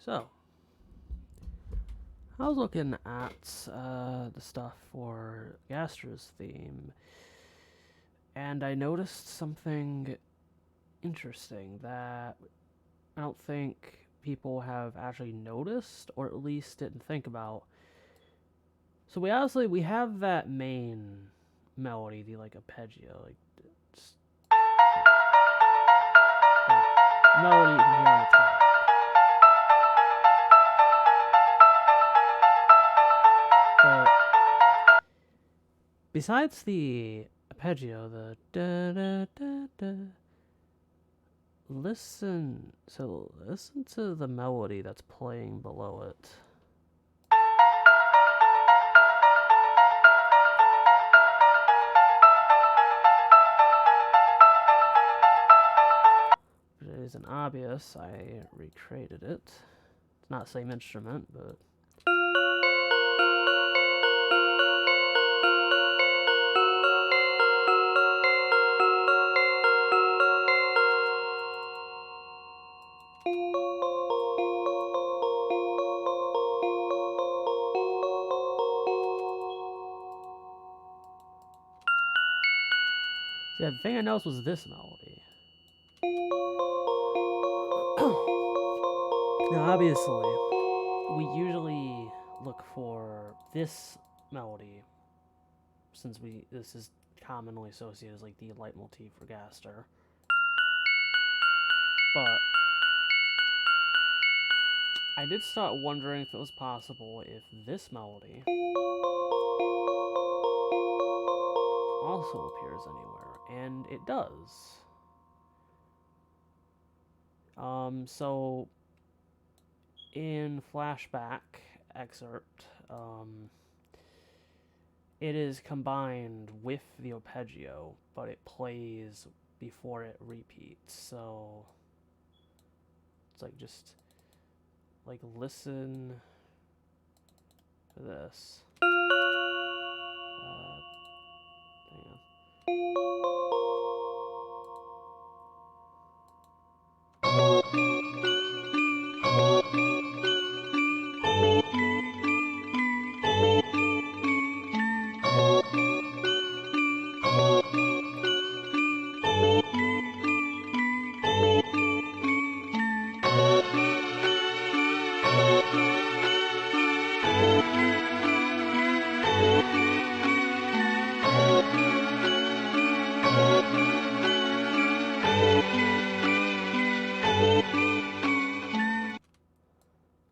So, I was looking at the stuff for Gastra's theme, and I noticed something interesting that I don't think people have actually noticed, or at least didn't think about. So we have that main melody, the arpeggio, that melody you can hear on the top. But besides the arpeggio, the da da da da, listen to the melody that's playing below it. It isn't obvious. I recreated it. It's not the same instrument, but yeah, the thing I noticed was this melody. Now, obviously, we usually look for this melody, since this is commonly associated as the leitmotif for Gaster. But I did start wondering if it was possible if this melody also appears anywhere, and it does. So in Flashback excerpt, it is combined with the arpeggio, but it plays before it repeats. So it's just listen to this. Hang on.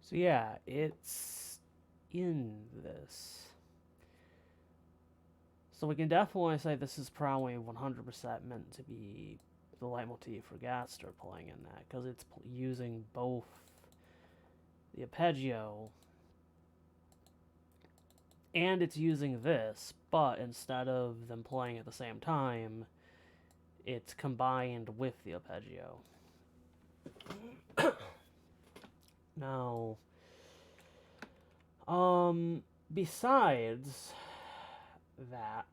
So yeah, it's in this. So we can definitely say this is probably 100% meant to be the leitmotif for Gaster playing in that, because it's using both the arpeggio and it's using this, but instead of them playing at the same time, it's combined with the arpeggio. Now, besides that,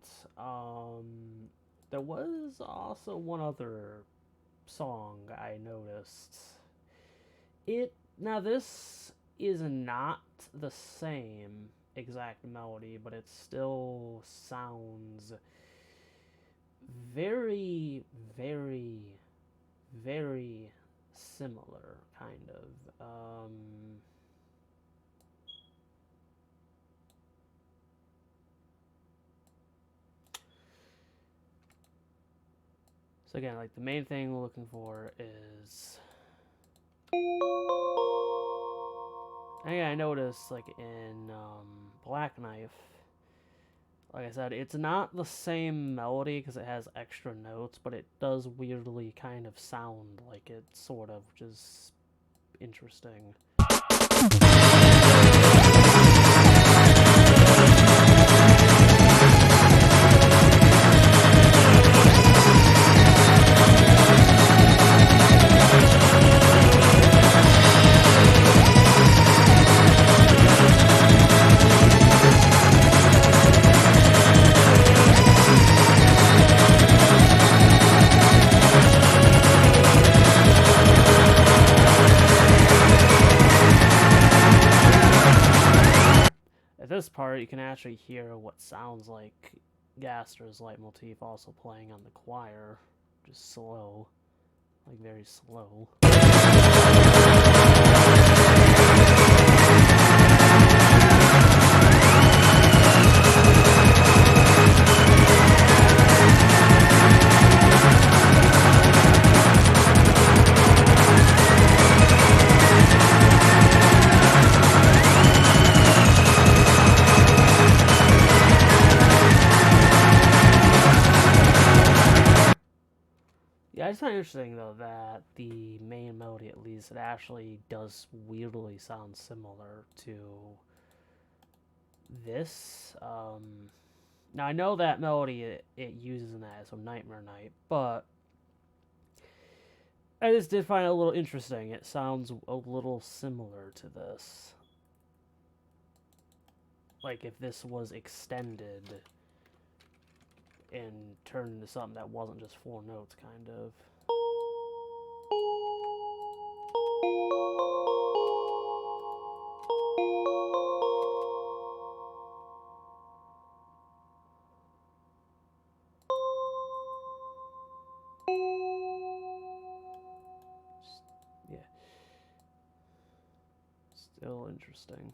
there was also one other song I noticed. Now this is not the same exact melody, but it still sounds very, very, very similar, kind of. So again, the main thing we're looking for is, I noticed in Black Knife, like I said, it's not the same melody because it has extra notes, but it does weirdly kind of sound like it, sort of, which is interesting. this part, you can actually hear what sounds like Gaster's leitmotif also playing on the choir, just slow, like very slow. Yeah, I just find it interesting, though, that the main melody, at least, it actually does weirdly sound similar to this. Now, I know that melody it uses in that, so Nightmare Night, but I just did find it a little interesting. It sounds a little similar to this. Like, if this was extended and turned into something that wasn't just 4 notes, kind of. Yeah. Still interesting.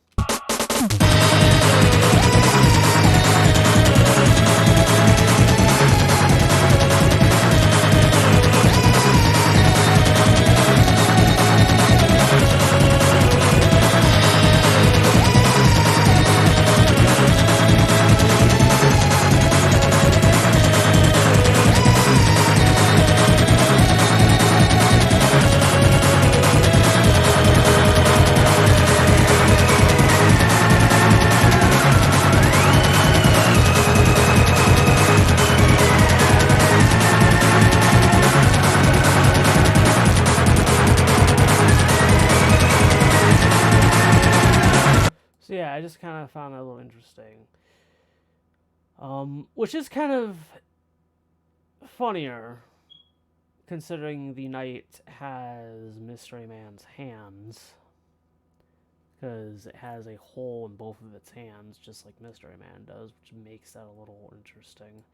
So yeah, I just kind of found that a little interesting. Which is kind of funnier, considering the knight has Mystery Man's hands, because it has a hole in both of its hands, just like Mystery Man does, which makes that a little interesting.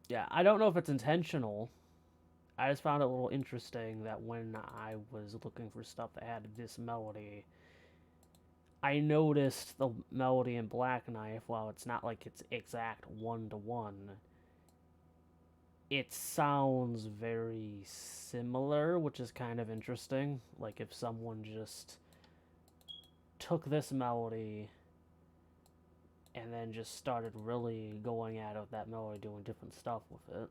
Yeah, I don't know if it's intentional. I just found it a little interesting that when I was looking for stuff that had this melody, I noticed the melody in Black Knife, while it's not like it's exact 1-to-1, it sounds very similar, which is kind of interesting. Like if someone just took this melody and then just started really going at it with that melody, doing different stuff with it.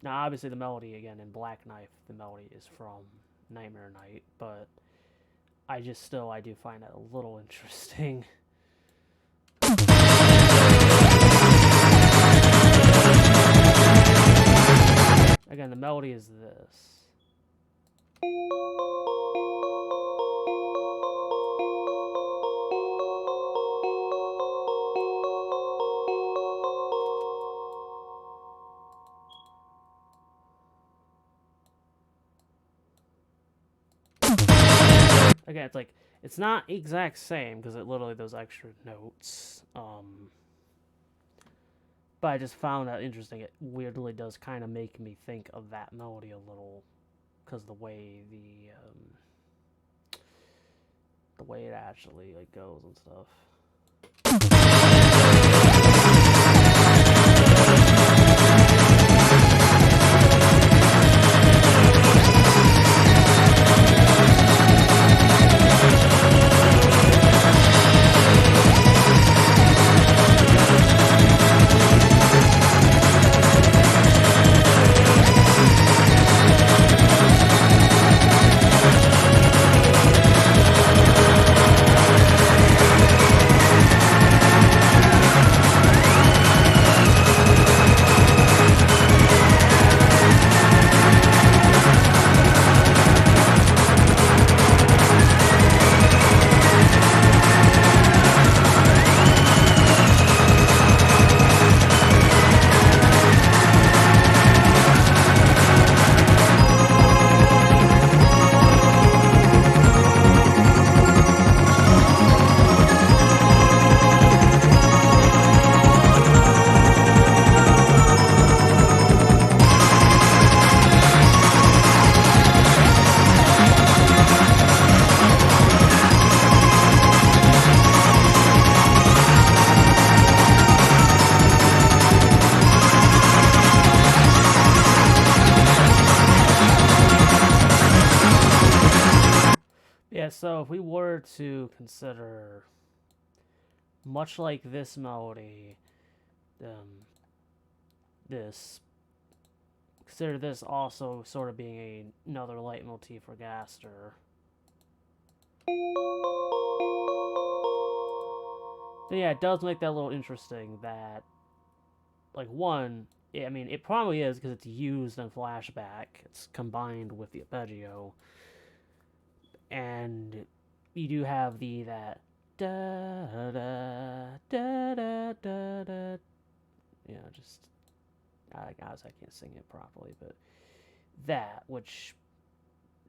Now obviously the melody, again, in Black Knife, the melody is from Nightmare Night, but I do find that a little interesting. Again, the melody is this. Again, it's like, it's not exact same, because it literally those extra notes. But I just found that interesting. It weirdly does kind of make me think of that melody a little, because the way the way it actually like goes and stuff. So if we were to consider, much like this melody, this, consider this also sort of being another leitmotif for Gaster. So yeah, it does make that a little interesting that, like, one, I mean, it probably is because it's used in Flashback. It's combined with the arpeggio. And you do have that da da da da da da. You know, just, guys, I can't sing it properly, but that, which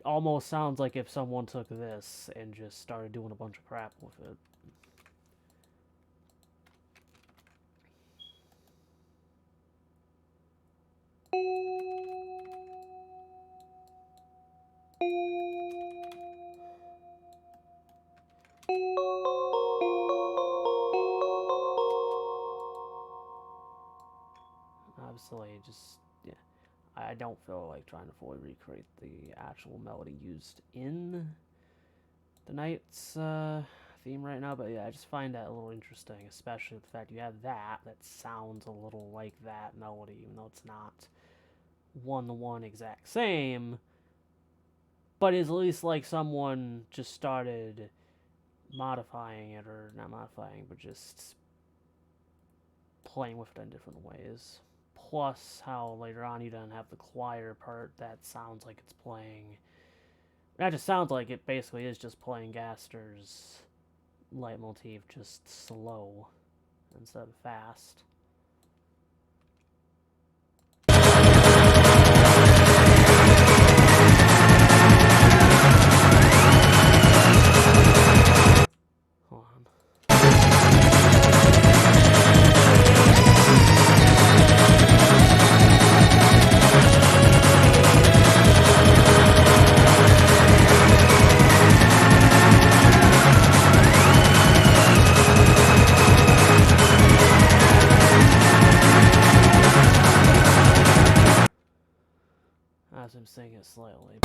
almost sounds like if someone took this and just started doing a bunch of crap with it. Obviously, just, yeah, I don't feel like trying to fully recreate the actual melody used in the Knight's theme right now, but yeah, I just find that a little interesting, especially the fact you have that sounds a little like that melody, even though it's not one-to-one exact same, but it's at least like someone just started modifying it, or not modifying, but just playing with it in different ways. Plus how later on you then have the choir part that sounds like it's playing, that just sounds like it basically is just playing Gaster's leitmotif, just slow instead of fast. Hold on. As I'm singing it slightly.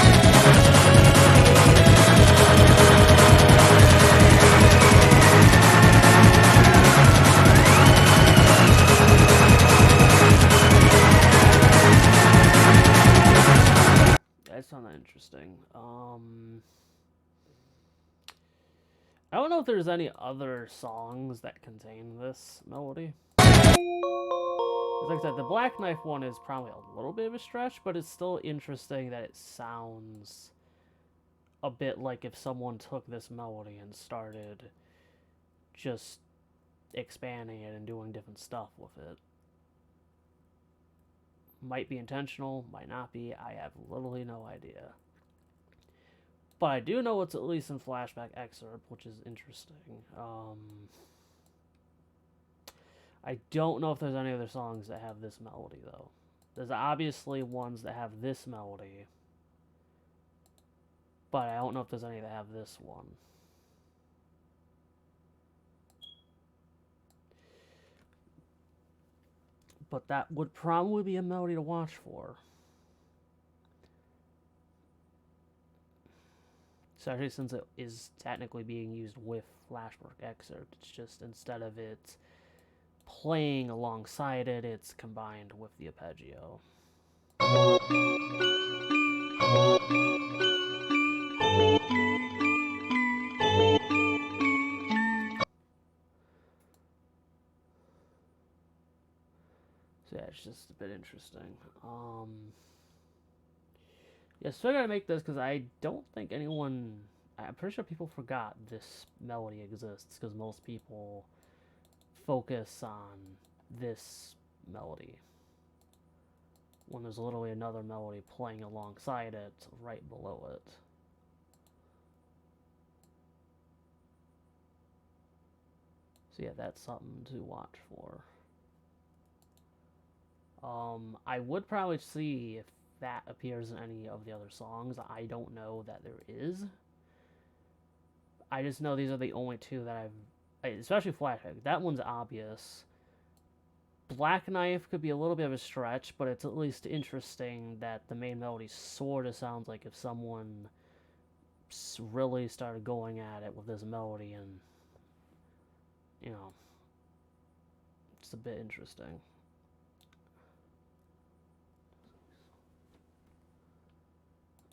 That's not that interesting. I don't know if there's any other songs that contain this melody. Like I said, the Black Knife one is probably a little bit of a stretch, but it's still interesting that it sounds a bit like if someone took this melody and started just expanding it and doing different stuff with it. Might be intentional, might not be, I have literally no idea. But I do know it's at least in Flashback excerpt, which is interesting. I don't know if there's any other songs that have this melody, though. There's obviously ones that have this melody, but I don't know if there's any that have this one. But that would probably be a melody to watch for. Especially since it is technically being used with Flashback excerpt. It's just, instead of it playing alongside it, it's combined with the arpeggio. So yeah, it's just a bit interesting. Yeah, so I gotta make this because I don't think anyone, I'm pretty sure people forgot this melody exists because most people focus on this melody when there's literally another melody playing alongside it right below it. So yeah, that's something to watch for. I would probably see if that appears in any of the other songs. I don't know that there is. I just know these are the only two that especially Flashback. That one's obvious. Black Knife could be a little bit of a stretch, but it's at least interesting that the main melody sort of sounds like if someone just really started going at it with this melody, and you know, it's a bit interesting.